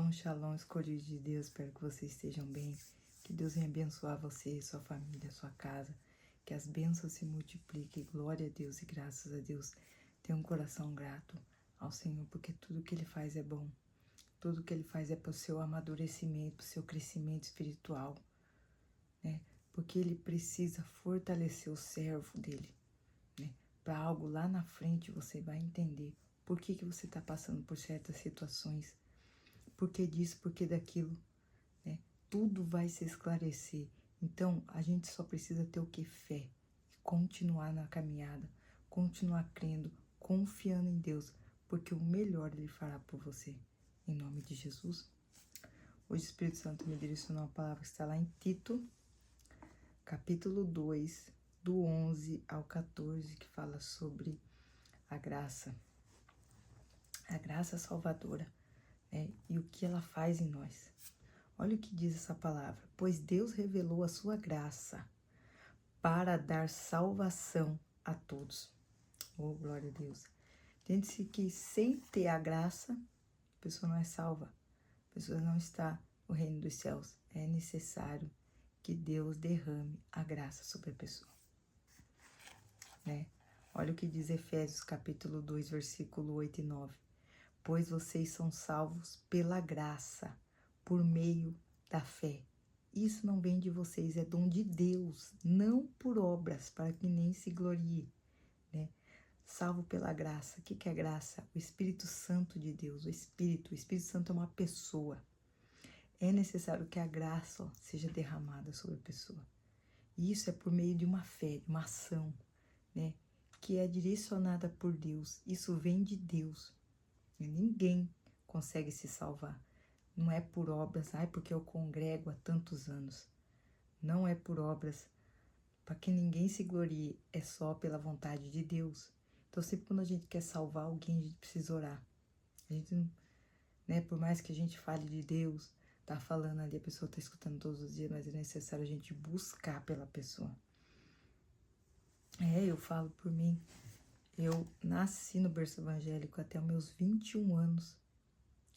Shalom, shalom, escolhidos de Deus, espero que vocês estejam bem, que Deus venha abençoar você, sua família, sua casa, que as bênçãos se multipliquem, glória a Deus e graças a Deus. Tenha um coração grato ao Senhor, porque tudo que Ele faz é bom, tudo que Ele faz é para o seu amadurecimento, para o seu crescimento espiritual, né? Porque Ele precisa fortalecer o servo dele, né? Para algo lá na frente você vai entender por que você está passando por certas situações, por que disso, por que daquilo, né? Tudo vai se esclarecer. Então, a gente só precisa ter o que? Fé. E continuar na caminhada, continuar crendo, confiando em Deus, porque o melhor Ele fará por você. Em nome de Jesus. Hoje o Espírito Santo me direcionou a palavra que está lá em Tito, capítulo 2, do 11 ao 14, que fala sobre a graça salvadora, né? E o que ela faz em nós. Olha o que diz essa palavra. Pois Deus revelou a sua graça para dar salvação a todos. Oh, glória a Deus. Entende-se que sem ter a graça, a pessoa não é salva. A pessoa não está no reino dos céus. É necessário que Deus derrame a graça sobre a pessoa, né? Olha o que diz Efésios capítulo 2, versículo 8 e 9. Pois vocês são salvos pela graça, por meio da fé. Isso não vem de vocês, é dom de Deus, não por obras, para que nem se glorie, né? Salvo pela graça. O que é graça? O Espírito Santo de Deus, o Espírito Santo é uma pessoa. É necessário que a graça seja derramada sobre a pessoa. E isso é por meio de uma fé, de uma ação, né? Que é direcionada por Deus. Isso vem de Deus. Ninguém consegue se salvar. Não é por obras, porque eu congrego há tantos anos. Não é por obras, para que ninguém se glorie, é só pela vontade de Deus. Então, sempre quando a gente quer salvar alguém, a gente precisa orar. A gente, né, por mais que a gente fale de Deus, tá falando ali, a pessoa tá escutando todos os dias, mas é necessário a gente buscar pela pessoa. Eu falo por mim. Eu nasci no berço evangélico até os meus 21 anos.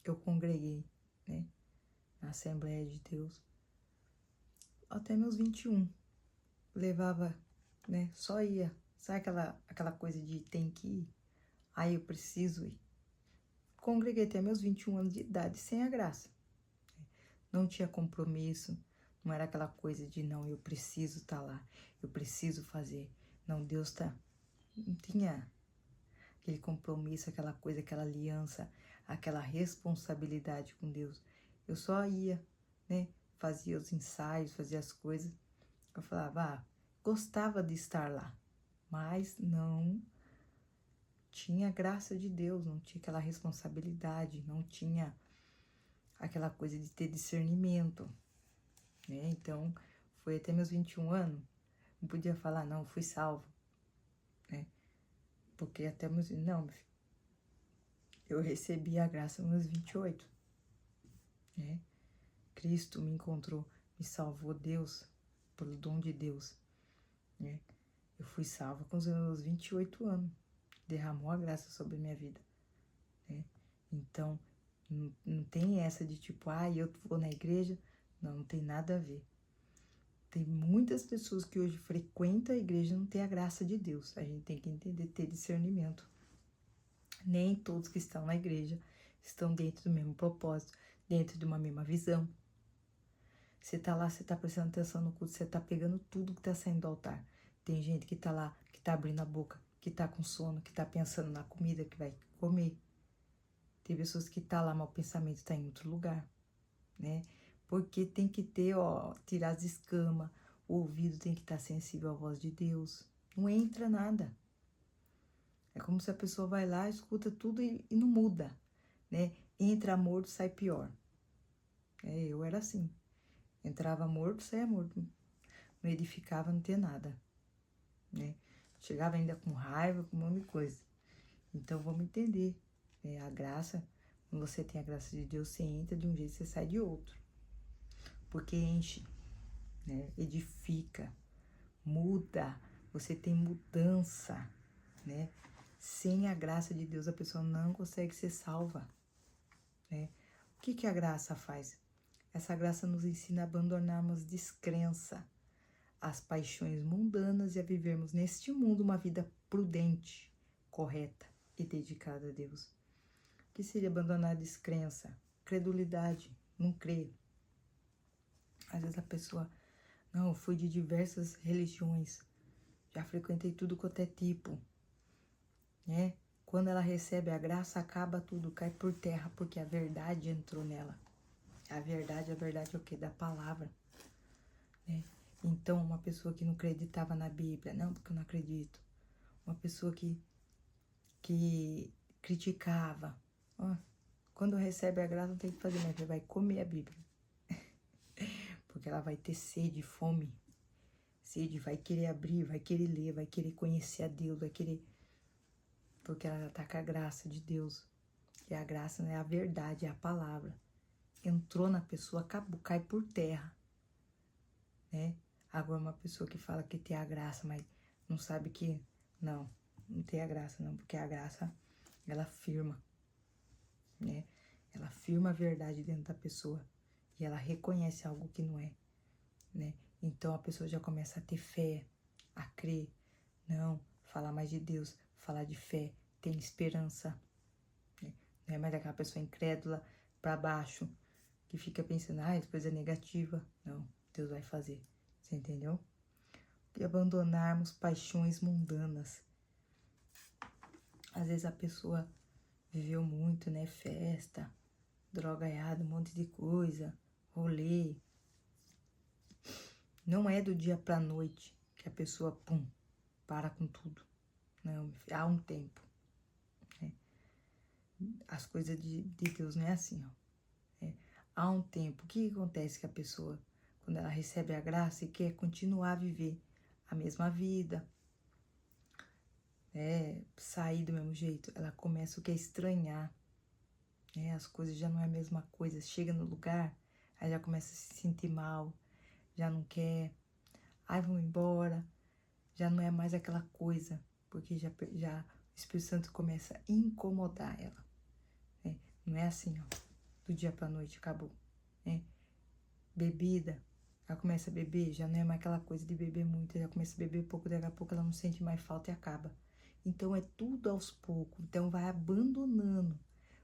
Eu congreguei, né, na Assembleia de Deus. Até meus 21. Levava, né, só ia. Sabe aquela coisa de tem que ir? Aí eu preciso ir. Congreguei até meus 21 anos de idade, sem a graça. Não tinha compromisso, não era aquela coisa de não, eu preciso estar lá, eu preciso fazer. Não, Deus tá. Não tinha aquele compromisso, aquela coisa, aquela aliança, aquela responsabilidade com Deus. Eu só ia, né? Fazia os ensaios, fazia as coisas. Eu falava, gostava de estar lá, mas não tinha a graça de Deus, não tinha aquela responsabilidade, não tinha aquela coisa de ter discernimento, né? Então, foi até meus 21 anos, não podia falar, não, fui salvo, né? Porque até meus... Não, eu recebi a graça nos meus 28, né? Cristo me encontrou, me salvou, Deus, pelo dom de Deus, né? Eu fui salva com os meus 28 anos, derramou a graça sobre a minha vida, né? Então, não tem essa de tipo, eu vou na igreja, não tem nada a ver. Tem muitas pessoas que hoje frequentam a igreja e não tem a graça de Deus. A gente tem que entender, ter discernimento. Nem todos que estão na igreja estão dentro do mesmo propósito, dentro de uma mesma visão. Você tá lá, você tá prestando atenção no culto, você tá pegando tudo que tá saindo do altar. Tem gente que tá lá, que tá abrindo a boca, que tá com sono, que tá pensando na comida que vai comer. Tem pessoas que tá lá, mas o pensamento tá em outro lugar, né? Porque tem que ter, tirar as escamas, o ouvido tem que estar sensível à voz de Deus. Não entra nada. É como se a pessoa vai lá, escuta tudo e não muda, né? Entra morto, sai pior. Eu era assim. Entrava morto, saia morto. Não edificava, não tinha nada, né? Chegava ainda com raiva, com um monte de coisa. Então, vamos entender, né? A graça, quando você tem a graça de Deus, você entra de um jeito, você sai de outro. Porque enche, né? Edifica, muda, você tem mudança, né? Sem a graça de Deus, a pessoa não consegue ser salva, né? O que a graça faz? Essa graça nos ensina a abandonarmos descrença, as paixões mundanas e a vivermos neste mundo uma vida prudente, correta e dedicada a Deus. O que seria abandonar a descrença? Credulidade, não crer. Às vezes a pessoa, não, eu fui de diversas religiões, já frequentei tudo quanto é tipo, né? Quando ela recebe a graça, acaba tudo, cai por terra, porque a verdade entrou nela. A verdade é o quê? Da palavra, né? Então, uma pessoa que não acreditava na Bíblia, não, porque eu não acredito. Uma pessoa que criticava, ó, quando recebe a graça, não tem o que fazer, mas vai comer a Bíblia. Porque ela vai ter sede, fome. Sede, vai querer abrir, vai querer ler, vai querer conhecer a Deus, vai querer... Porque ela tá com a graça de Deus. E a graça não é a verdade, é a palavra. Entrou na pessoa, acabou, cai por terra, né? Agora uma pessoa que fala que tem a graça, mas não sabe que... Não tem a graça não, porque a graça, ela firma, né? Ela firma a verdade dentro da pessoa e ela reconhece algo que não é, né? Então a pessoa já começa a ter fé, a crer. Não, falar mais de Deus, falar de fé, tem esperança, né? Não é mais aquela pessoa incrédula para baixo, que fica pensando, ah, coisa é negativa. Não, Deus vai fazer, você entendeu? E abandonarmos paixões mundanas. Às vezes a pessoa viveu muito, né? Festa, drogaiada, um monte de coisa, rolê. Não é do dia pra noite que a pessoa, pum, para com tudo. Não, há um tempo, né? As coisas de Deus não é assim, ó. Há um tempo. O que acontece que a pessoa, quando ela recebe a graça e quer continuar a viver a mesma vida, sair do mesmo jeito, ela começa o que? A estranhar, né? As coisas já não é a mesma coisa. Chega no lugar, aí já começa a se sentir mal, já não quer, ai, vamos embora, já não é mais aquela coisa, porque já o Espírito Santo começa a incomodar ela, né? Não é assim, ó, do dia pra noite, acabou, né? Bebida, ela começa a beber, já não é mais aquela coisa de beber muito, já começa a beber pouco, daqui a pouco ela não sente mais falta e acaba. Então é tudo aos poucos, então vai abandonando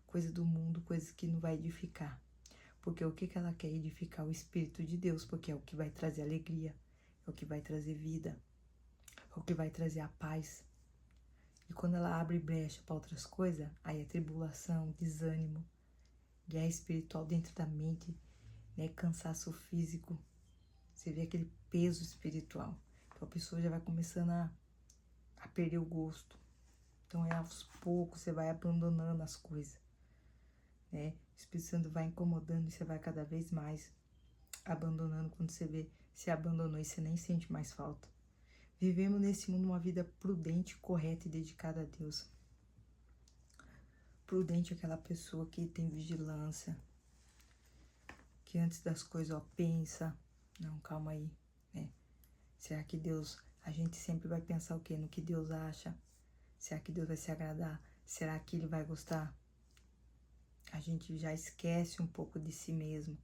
coisa do mundo, coisas que não vai edificar. Porque o que ela quer? Edificar o Espírito de Deus, porque é o que vai trazer alegria, é o que vai trazer vida, é o que vai trazer a paz. E quando ela abre brecha para outras coisas, aí é tribulação, desânimo, guerra espiritual dentro da mente, né? Cansaço físico, você vê aquele peso espiritual. Então a pessoa já vai começando a perder o gosto. Então é aos poucos, você vai abandonando as coisas, né? O Espírito Santo vai incomodando e você vai cada vez mais abandonando. Quando você vê, se abandonou e você nem sente mais falta. Vivemos nesse mundo uma vida prudente, correta e dedicada a Deus. Prudente é aquela pessoa que tem vigilância, que antes das coisas, ó, pensa, não, calma aí, né? Será que Deus, a gente sempre vai pensar o quê? No que Deus acha? Será que Deus vai se agradar? Será que Ele vai gostar? A gente já esquece um pouco de si mesmo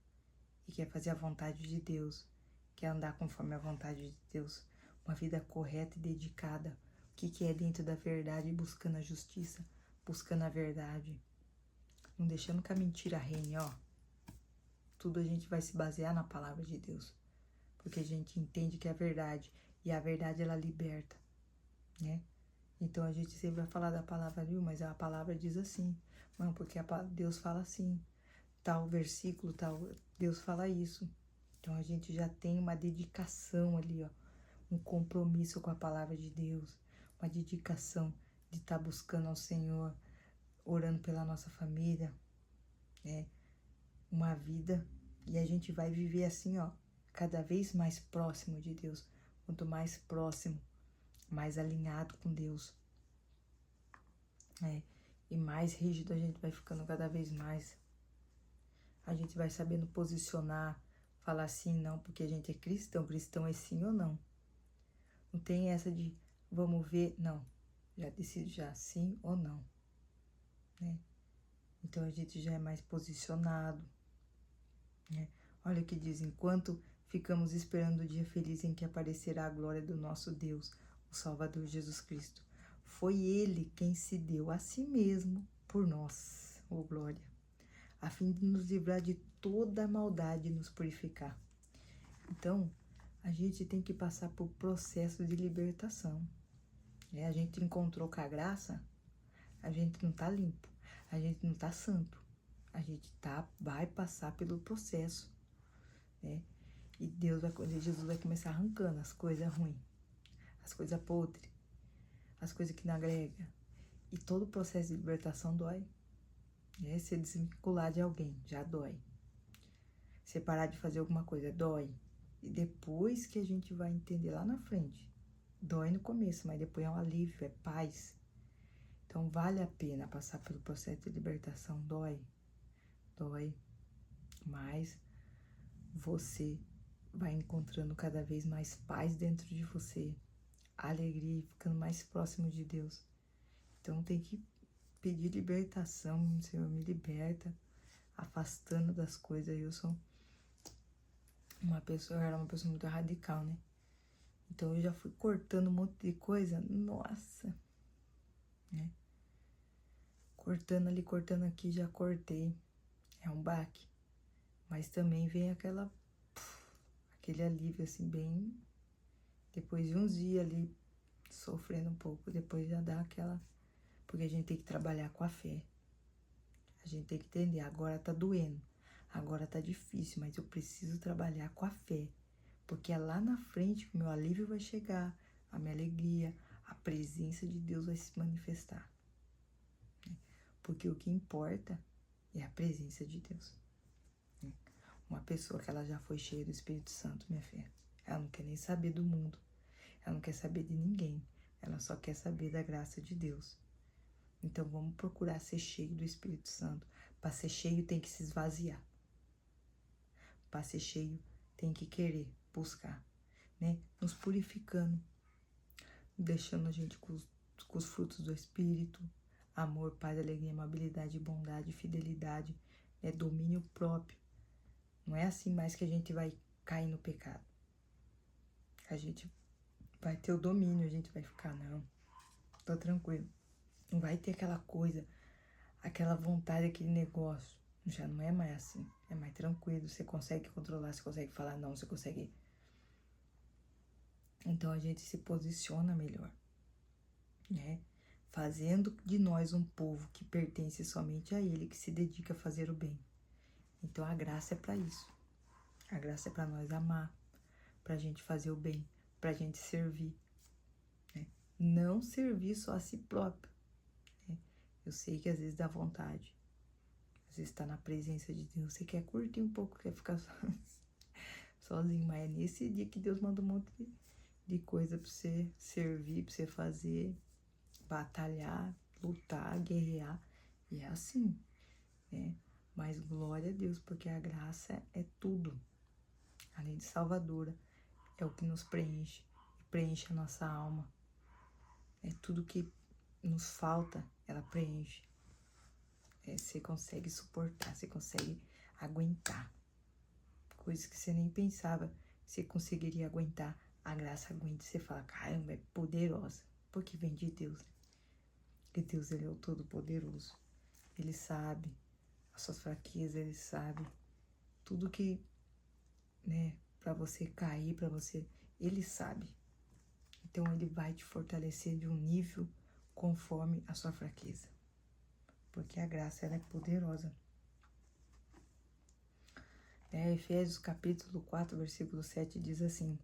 e quer fazer a vontade de Deus, quer andar conforme a vontade de Deus, uma vida correta e dedicada. O que é dentro da verdade, buscando a justiça, buscando a verdade, não deixando que a mentira reine, ó. Tudo a gente vai se basear na palavra de Deus, porque a gente entende que é a verdade, e a verdade ela liberta, né? Então a gente sempre vai falar da palavra, viu? Mas a palavra diz assim, não, porque Deus fala assim, tal versículo, tal, Deus fala isso. Então a gente já tem uma dedicação ali, ó, um compromisso com a palavra de Deus, uma dedicação de estar buscando ao Senhor, orando pela nossa família, né? Uma vida, e a gente vai viver assim, ó, cada vez mais próximo de Deus. Quanto mais próximo, mais alinhado com Deus, e mais rígido a gente vai ficando cada vez mais. A gente vai sabendo posicionar, falar sim, não, porque a gente é cristão. Cristão é sim ou não. Não tem essa de vamos ver, não. Já decido já, sim ou não, né? Então a gente já é mais posicionado, né? Olha o que diz: enquanto ficamos esperando o dia feliz em que aparecerá a glória do nosso Deus, o Salvador Jesus Cristo. Foi Ele quem se deu a si mesmo por nós, ô glória, a fim de nos livrar de toda a maldade e nos purificar. Então, a gente tem que passar por processo de libertação. A gente encontrou com a graça, a gente não tá limpo, a gente não tá santo, a gente vai passar pelo processo, né? E Jesus vai começar arrancando as coisas ruins, as coisas podres, as coisas que não agregam. E todo o processo de libertação dói. Se desvincular de alguém, já dói. Se parar de fazer alguma coisa, dói. E depois que a gente vai entender lá na frente, dói no começo, mas depois é um alívio, é paz. Então vale a pena passar pelo processo de libertação. Dói, mas você vai encontrando cada vez mais paz dentro de você, alegria, ficando mais próximo de Deus. Então tem que pedir libertação. Senhor, me liberta, afastando das coisas. Eu era uma pessoa muito radical, né? Então eu já fui cortando um monte de coisa, nossa, né? Cortando ali, cortando aqui, já cortei. É um baque. Mas também vem aquele alívio assim, bem... Depois de uns dias ali, sofrendo um pouco, depois já dá aquela... Porque a gente tem que trabalhar com a fé. A gente tem que entender, agora tá doendo, agora tá difícil, mas eu preciso trabalhar com a fé. Porque é lá na frente que o meu alívio vai chegar, a minha alegria, a presença de Deus vai se manifestar. Porque o que importa é a presença de Deus. Uma pessoa que ela já foi cheia do Espírito Santo, minha filha, ela não quer nem saber do mundo, ela não quer saber de ninguém, ela só quer saber da graça de Deus. Então vamos procurar ser cheio do Espírito Santo. Para ser cheio tem que se esvaziar. Para ser cheio tem que querer buscar, né? Nos purificando, deixando a gente com os frutos do Espírito: amor, paz, alegria, amabilidade, bondade, fidelidade, domínio próprio. Não é assim mais que a gente vai cair no pecado. A gente vai ter o domínio, a gente vai ficar, não, tô tranquilo. Não vai ter aquela coisa, aquela vontade, aquele negócio. Já não é mais assim, é mais tranquilo. Você consegue controlar, você consegue falar não, você consegue... Então a gente se posiciona melhor, né? Fazendo de nós um povo que pertence somente a Ele, que se dedica a fazer o bem. Então a graça é para isso. A graça é para nós amar, pra gente fazer o bem, pra gente servir, né? Não servir só a si próprio, né? Eu sei que às vezes dá vontade, às vezes tá na presença de Deus, você quer curtir um pouco, quer ficar sozinho, mas é nesse dia que Deus manda um monte de coisa pra você servir, pra você fazer, batalhar, lutar, guerrear, e é assim, né? Mas glória a Deus, porque a graça é tudo. Além de salvadora, é o que nos preenche, preenche a nossa alma. É tudo que nos falta, ela preenche. Você consegue suportar, você consegue aguentar. Coisas que você nem pensava que você conseguiria aguentar. A graça aguenta, você fala, caramba, é poderosa. Porque vem de Deus, né? Porque Deus, Ele é o Todo-Poderoso. Ele sabe as suas fraquezas, Ele sabe tudo que, né, pra você cair, pra você... Ele sabe. Então, Ele vai te fortalecer de um nível conforme a sua fraqueza. Porque a graça, ela é poderosa. Efésios capítulo 4, versículo 7 diz assim: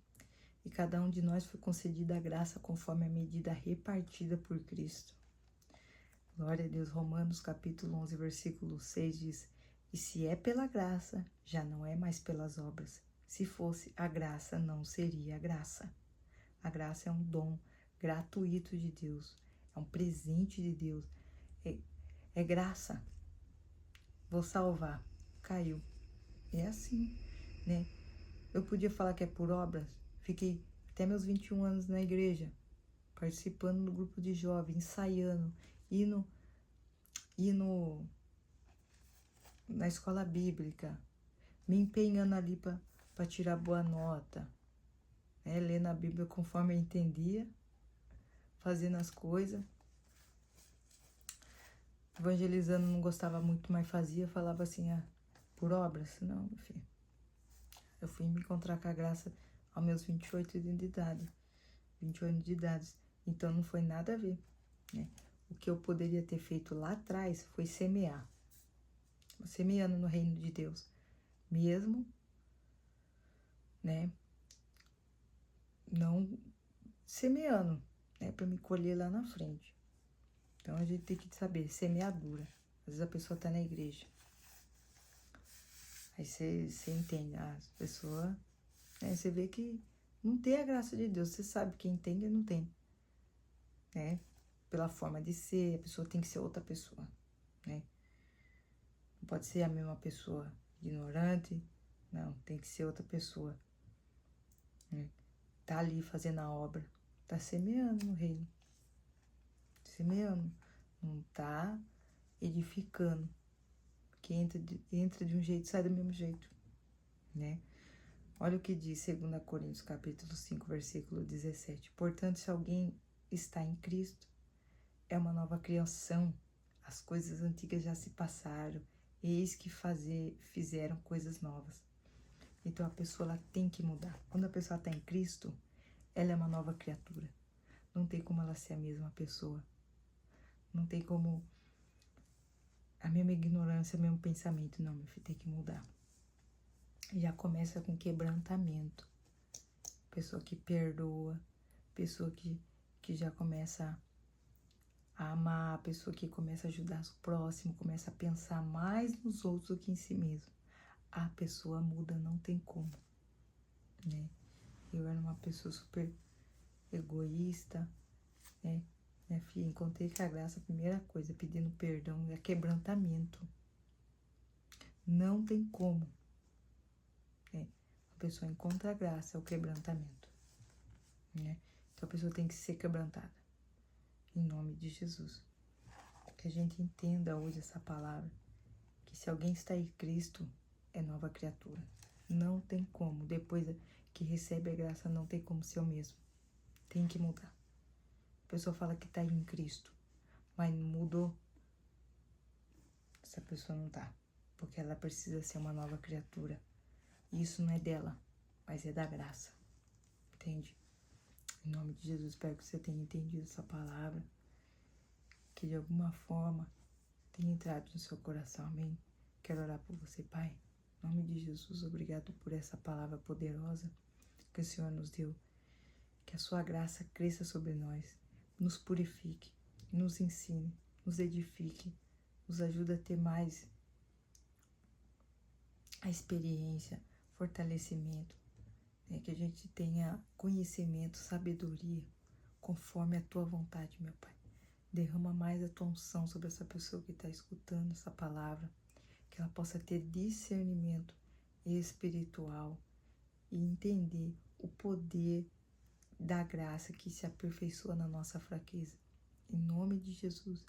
e cada um de nós foi concedida a graça conforme a medida repartida por Cristo. Glória a Deus. Romanos capítulo 11, versículo 6 diz: e se é pela graça, já não é mais pelas obras. Se fosse a graça, não seria graça. A graça é um dom gratuito de Deus, é um presente de Deus, é graça. Vou salvar, caiu. É assim, né? Eu podia falar que é por obras. Fiquei até meus 21 anos na igreja, participando do grupo de jovens, ensaiando, indo na escola bíblica, me empenhando ali para tirar boa nota, né? Lendo a Bíblia conforme eu entendia, fazendo as coisas. Evangelizando não gostava muito, mas fazia, falava assim, por obras? Não, meu filho. Eu fui me encontrar com a graça aos meus 28 anos de idade. 28 anos de idade. Então não foi nada a ver, né? O que eu poderia ter feito lá atrás foi semear. Semeando no reino de Deus. Mesmo, né? Não semeando, né? Para me colher lá na frente. Então a gente tem que saber, semeadura. Às vezes a pessoa tá na igreja. Aí você entende, as pessoas, né? Você vê que não tem a graça de Deus. Você sabe quem tem e não tem, né? Pela forma de ser, a pessoa tem que ser outra pessoa, né? Não pode ser a mesma pessoa ignorante, não, tem que ser outra pessoa, né? Tá ali fazendo a obra, tá semeando no reino, semeando, não tá edificando, que entra de um jeito, sai do mesmo jeito, né? Olha o que diz 2 Coríntios capítulo 5, versículo 17. Portanto, se alguém está em Cristo, é uma nova criação. As coisas antigas já se passaram, eis que fizeram coisas novas. Então a pessoa ela tem que mudar. Quando a pessoa está em Cristo, ela é uma nova criatura. Não tem como ela ser a mesma pessoa. Não tem como a mesma ignorância, o mesmo pensamento. Não, meu filho, tem que mudar. Já começa com quebrantamento. Pessoa que perdoa, pessoa que já começa a amar, a pessoa que começa a ajudar o próximo, começa a pensar mais nos outros do que em si mesmo. A pessoa muda, não tem como, né? Eu era uma pessoa super egoísta, né? Minha filha, encontrei com a graça, a primeira coisa, pedindo perdão, é quebrantamento. Não tem como, né? A pessoa encontra a graça, é o quebrantamento, né? Então a pessoa tem que ser quebrantada, em nome de Jesus. Que a gente entenda hoje essa palavra, que se alguém está em Cristo, é nova criatura. Não tem como, depois que recebe a graça, não tem como ser o mesmo. Tem que mudar. A pessoa fala que está em Cristo, mas mudou. Essa pessoa não tá, porque ela precisa ser uma nova criatura. E isso não é dela, mas é da graça. Entende? Em nome de Jesus, espero que você tenha entendido essa palavra, que de alguma forma tenha entrado no seu coração. Amém? Quero orar por você, Pai. Em nome de Jesus, obrigado por essa palavra poderosa que o Senhor nos deu. Que a sua graça cresça sobre nós, nos purifique, nos ensine, nos edifique, nos ajude a ter mais a experiência, fortalecimento, né? Que a gente tenha conhecimento, sabedoria, conforme a tua vontade, meu Pai. Derrama mais a tua unção sobre essa pessoa que está escutando essa palavra, que ela possa ter discernimento espiritual e entender o poder da graça que se aperfeiçoa na nossa fraqueza. Em nome de Jesus,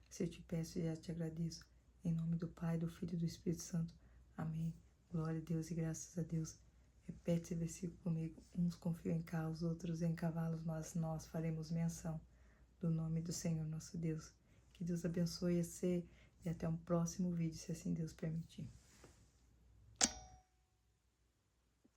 se eu te peço e já te agradeço. Em nome do Pai, do Filho e do Espírito Santo. Amém. Glória a Deus e graças a Deus. Repete esse versículo comigo. Uns confiam em carros, outros em cavalos, mas nós faremos menção do nome do Senhor nosso Deus. Que Deus abençoe você e até um próximo vídeo, se assim Deus permitir.